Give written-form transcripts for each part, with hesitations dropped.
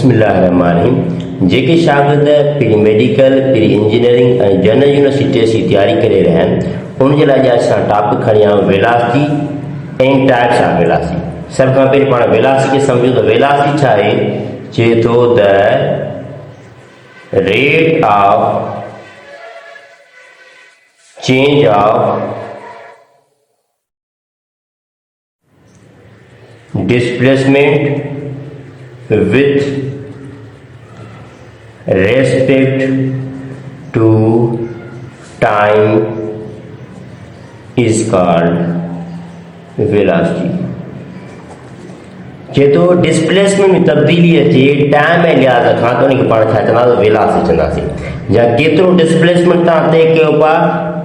बिस्मिल्लाहिर्रहमानिर्रहीम। जेके शागिर्द pre medical, pre engineering ऐं जनरल यूनिवर्सिटीज़ जी तैयारी करे रहिया आहिनि, उन जे लाइ असां टॉपिक खणी आया आहियूं velocity and types of velocity. सभ खां पहिरीं पाण वेलासिटी खे सम्झूं त वेलासिटी छा आहे? चए थो the rate of change of displacement with respect to time is called velocity। जे तो डिस्प्लेसमेंट में तब्दीली अचे टाइम ऐं लिहाज़ खां त उनखे पाण छा चवंदासीं? वेलासिटी चवंदासीं। या केतिरो डिस्प्लेसमेंट तव्हां तय कयो पिया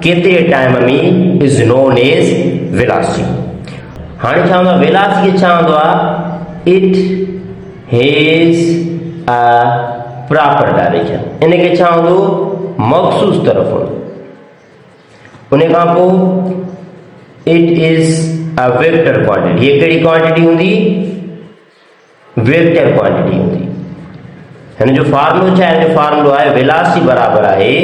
केतिरे टाइम में इज़ नोन एज वेलासिटी। हाणे छा हूंदो आहे? वेलासिटी छा हूंदो आहे? It has a proper direction. इनखे छा हूंदो? मख़सूस तरफ़ हूंदो। उन खां पोइ it is a vector quantity. हीअ कहिड़ी क्वांटिटी हूंदी? वेक्टर क्वांटिटी हूंदी। हिन जो फॉर्मूलो छा आहे? हिन जो फॉर्मूलो आहे वेलासिटी बराबरि आहे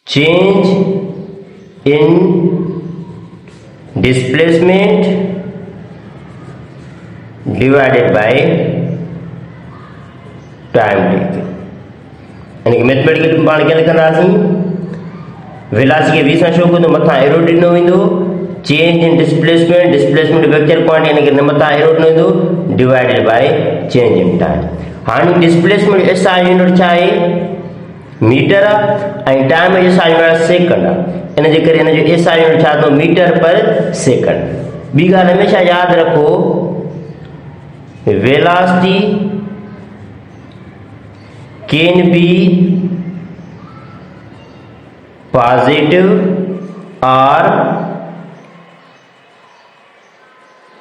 change in displacement divided by time taken। यानी कि मैथमेटिकल में पाण कीअं लिखंदासीं? वेलासिटी खे वी सां शो कंदो, मथां एरो ॾिनो वेंदो, change in displacement, displacement vector quantity यानी कि मथां एरो ॾिनो वेंदो divided by change in time. हाणे डिस्प्लेसमेंट एसआई यूनिट छा आहे? मीटर आहे ऐं टाइम एसआई यूनिट सेकंड आहे। इन जे करे हिन जो एसआई यूनिट छा थो? मीटर पर सेकंड। ॿी ॻाल्हि हमेशह यादि रखो, वेलासिटी कैन बी पॉजिटिव और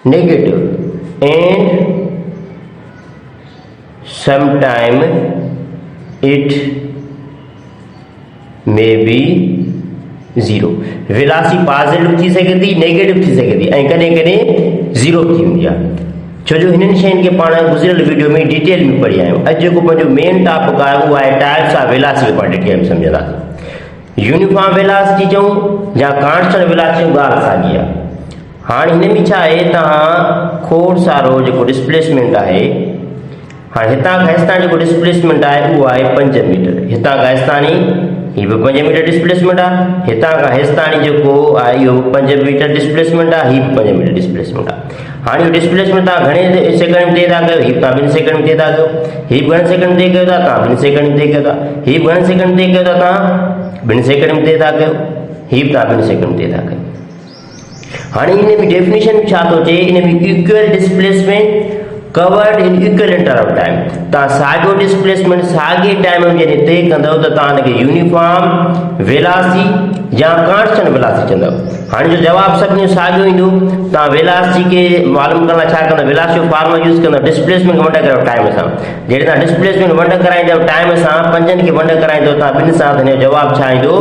negative and sometime it may be zero. Velocity positive थी सघे थी, नेगेटिव थी सघे थी ऐं कॾहिं कॾहिं ज़ीरो थी वेंदी आहे। छो जो हिननि शयुनि खे पाण गुज़िरियल वीडियो में डिटेल में पढ़ी आहियूं। अॼु जेको पंहिंजो मेन टॉपिक आहे उहो आहे टाइप्स ऑफ वेलासिटी क्वांटिटी में सम्झंदासीं। यूनिफॉर्म वेलासिटी चऊं या कांस्टेंट वेलासिटी ॻाल्हि साॻी आहे। हाणे हिन में छा आहे? तव्हां खोड़ सारो जेको डिस्प्लेसमेंट आहे, हाणे हितां खां हेसितां जेको डिस्प्लेसमेंट आहे उहो आहे 5 मीटर। हितां खां हेसिताणी हीअ बि 5 मीटर डिस्प्लेसमेंट आहे। हितां खां हेसिताणी जेको आहे इहो 5 मीटर डिस्प्लेसमेंट आहे, हीअ बि 5 मीटर डिस्प्लेसमेंट आहे। हाणे इहो डिस्प्लेसमेंट तव्हां घणे सेकंड में तय था कयो? हीअ तव्हां 2 सेकंड में तय था कयो। हीअ घणे सेकंड में तय कयो था? तव्हां 2 सेकंड में तय कयो था। हीअ घणे सेकंड में तय कयो था? तव्हां 2 सेकंड में तय था कयो। हीअ बि तव्हां 2 सेकंड में तय था कयो। हाणे इन में डेफिनेशन छा थो चए? इन में equal displacement covered in equal interval of time. तव्हां साॻियो डिस्प्लेसमेंट साॻे टाइम में जॾहिं तय कंदव त तव्हां हिनखे यूनिफॉर्म वेलासिटी या कांस्टेंट वेलासिटी चवंदव। हाणे जो जवाबु सभिनी साॻियो ईंदो। तव्हां वेलासिटी खे मालूम करण लाइ छा कंदव? वेलासिटी जो फॉर्मूला यूज़ कंदव डिस्प्लेसमेंट खे वंड कयो टाइम सां। जॾहिं तव्हां डिस्प्लेसमेंट वंड कराईंदव टाइम सां, 5 खे वंड कराईंदव तव्हां 2 सां, त हिन जो जवाबु छा ईंदो?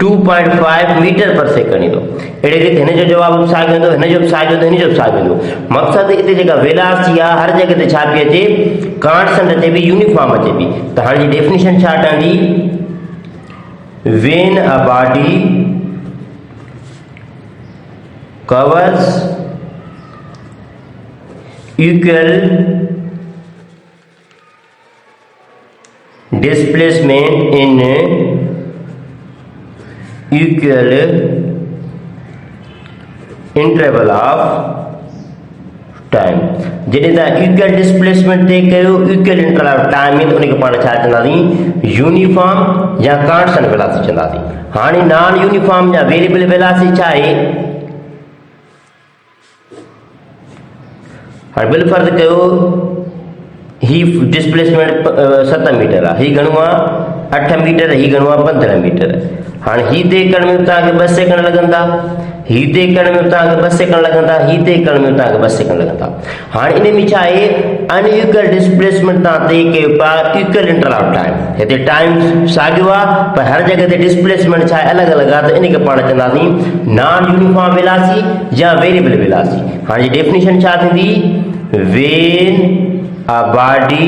2.5 मीटर पर सेकंड ईंदो। अहिड़े रीति हिन जो जवाबु बि साॻियो ईंदो, हिन जो बि साॻियो ईंदो, हिन जो बि साॻियो ईंदो। मक़सदु हिते जेका वेलासिटी आहे हर जॻह ते छा पई अचे? कांस्टेंट अचे पई, यूनिफॉर्म अचे पई। त हाणे जी डेफिनेशन छा ठहंदी? When a body covers equal displacement in equal interval of time। जॾहिं तव्हां इक्वल डिस्प्लेसमेंट तय कयो इक्वल इंटरवल ऑफ टाइम में, त उनखे पाण छा चवंदासीं? यूनिफॉर्म या कांस्टेंट वेलासिटी चवंदासीं। हाणे नॉन यूनिफॉर्म या वेरिएबल वेलासिटी छा आहे? हाणे बिल फर्ज़ कयो ही डिस्प्लेसमेंट 7 मीटर आहे, ही घणो आहे? 8 मीटर, ही घणो आहे? 15 मीटर। हाणे ही तय करण में तव्हांखे 2 सेकंड लॻंदा। ही ते करण में तव्हांखे 2 सेकंड लॻंदा, ही ते करण में तव्हांखे 2 सेकंड लॻंदा। हाणे इन में छा आहे, अनइक्वल डिस्प्लेसमेंट तव्हां तय कयो पिया इक्वल इंटरवल ऑफ टाइम। हिते टाइम साॻियो आहे पर हर जॻह ते डिस्प्लेसमेंट छा आहे, अलॻि अलॻि आहे, त इन खे पाण चवंदासीं नॉन यूनिफॉर्म वेलासिटी या वेरिएबल वेलासिटी। हाणे डेफिनेशन छा थींदी, when a body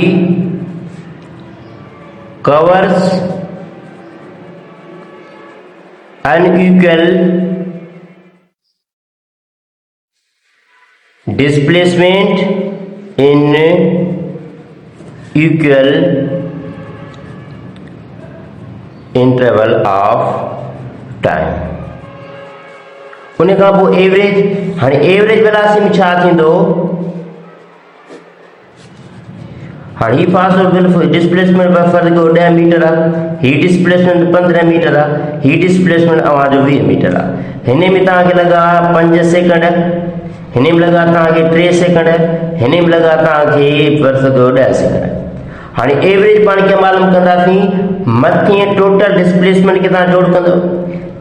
covers unequal displacement in equal interval of time। उन खां पोइ एवरेज। हाणे एवरेज वेलासिटी में छा थींदो, हाँ ही फास्ट डिस्प्लेसमेंट फर्ज को 10 मीटर है, ही डिस्प्लेसमेंट 15 मीटर है, ही डिस्प्लेसमेंट जो 20 मीटर है। हिन में तक लगा 5 सेकंड, हिन में लगा तक 3 सेकंड, हिन में लगा तक फर्ज को 10 सेकंड। हाँ एवरेज पान के मालूम कंदासीं, मथे टोटल डिस्प्लेसमेंट के जोड़ कंदो,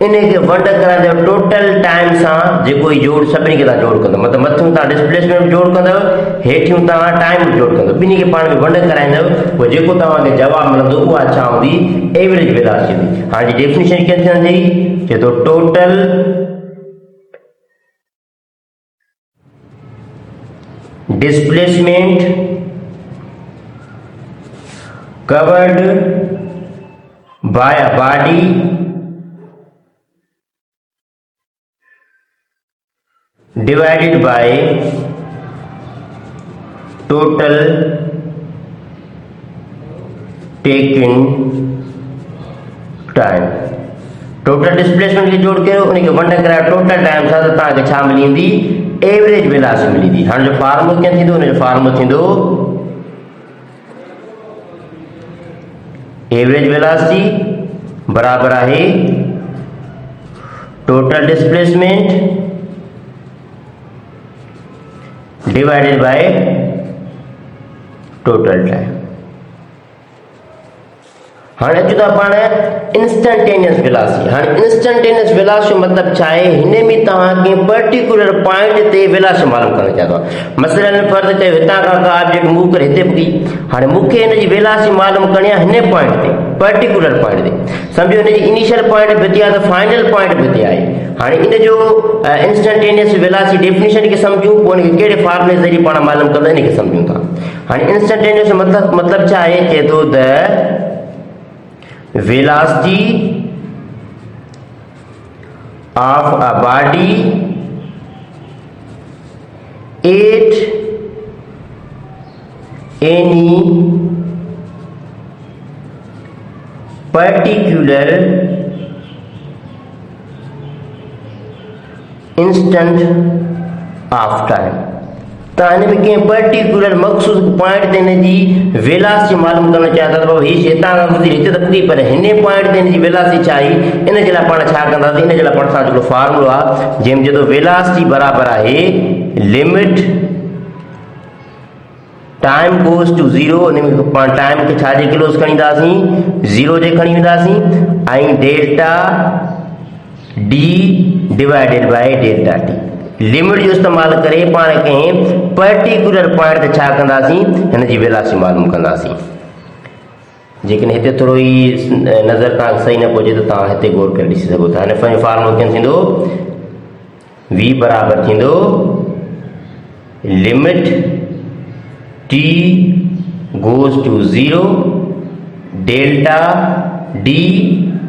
इन के वंड कराइंदो टोटल टाइम सां जेको जोड़ सभिनी खे जोड़ कंदो, मतलब मथूं तव्हां डिस्प्लेसमेंट जोड़ कंदो, हेठियूं तव्हां टाइम जोड़ कंदो, ॿिन्ही खे पाण में वंड कराईंदो, पोइ जेको तव्हांखे जवाब मिलंदो उहा छा हूंदी, एवरेज वेलासिटी। हाणे डेफिनेशन कीअं थींदी, चए थो total displacement covered by a body divided by total taken time। Total displacement के जोड़ के उनके वंड कराया टोटल टाइम सां त तव्हांखे छा मिली वेंदी, एवरेज वेलासिटी मिली वेंदी। हाणे जो फार्मूलो कीअं थींदो, उनजो फार्मूलो थींदो एवरेज वेलासिटी बराबर है total displacement divided by total time. हाँ अचूं था पाण इंस्टंटेनियस वेलासिटी। हाँ इंस्टंटेनियस वेलासिटी मतलब छा है, हिन में तव्हांखे पर्टिकुलर पॉइंट ते वेलासिटी मालूम करणु चाहींदो आहे। मसलन फर्ज़ कयो हितां खां का ऑब्जेक्ट मूव करे हिते पुॼी, हाणे मूंखे हिन जी वेलासिटी मालूम करणी आहे हिन पॉइंट ते, पर्टिकुलर पॉइंट ते। सम्झो हिन जी इनिशियल पॉइंट बि हिते आहे त फाइनल पॉइंट बि हिते आहे। हाणे इन जो इंस्टंटेनियस वेलासिटी डेफिनेशन खे सम्झूं, पोइ इनखे कहिड़े फार्मूले ज़रिए पाण मालूम कंदा इन खे सम्झूं था। हाणे इंस्टंटेनियस मतलब छा आहे, चए थो त velocity of a body at any particular instant of time। तव्हां हिन में कंहिं पर्टिकुलर मखसूस पॉइंट ते हिन जी वेलासिटी मालूम करणु चाहियो था, त हीअ हितां खां गुज़री हिते त पुॼी, पर हिन पॉइंट ते हिन जी वेलासिटी छा आहे, इन जे लाइ पाण छा कंदासीं, इन जे लाइ पाण सां हिकिड़ो फार्मूलो आहे जंहिंमें चए थो वेलासिटी बराबर आहे लिमिट टाइम गोज़ टू 0। उन में पाण टाइम खे छा जे क्लोज़ खणी ईंदासीं, 0 जे खणी वेंदासीं, ऐं delta D divided by delta T. Limit जो इस्तेमाल करे पाण कंहिं पर्टिकुलर पॉइंट ते छा कंदासीं, हिन जी वेलासिटी मालूम कंदासीं। जेकॾहिं हिते थोरो ई नज़र तव्हांखे सही न पहुचे त तव्हां हिते गौर करे ॾिसी सघो था। हिन फार्मूलो कीअं थींदो, v बराबर थींदो limit t goes to 0 delta d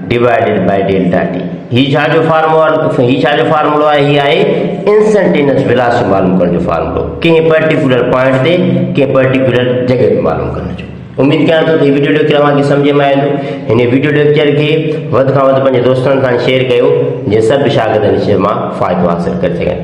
divided by delta T. ही छा जो फार्मूलो आहे, ही आहे इंस्टंटेनियस वेलासिटी मालूम करण जो फार्मूलो, कंहिं पर्टिकुलर पॉइंट ते कंहिं पर्टिकुलर जगह ते मालूम करण जो। उम्मीद कयां थो त हीउ वीडियो तव्हांखे सम्झ में आयो। हिन वीडियो लेक्चर खे वधि खां वधि पंहिंजे दोस्तनि सां शेयर कयो, जीअं सभु शागिर्द इन शइ मां फ़ाइदो हासिल करे सघनि।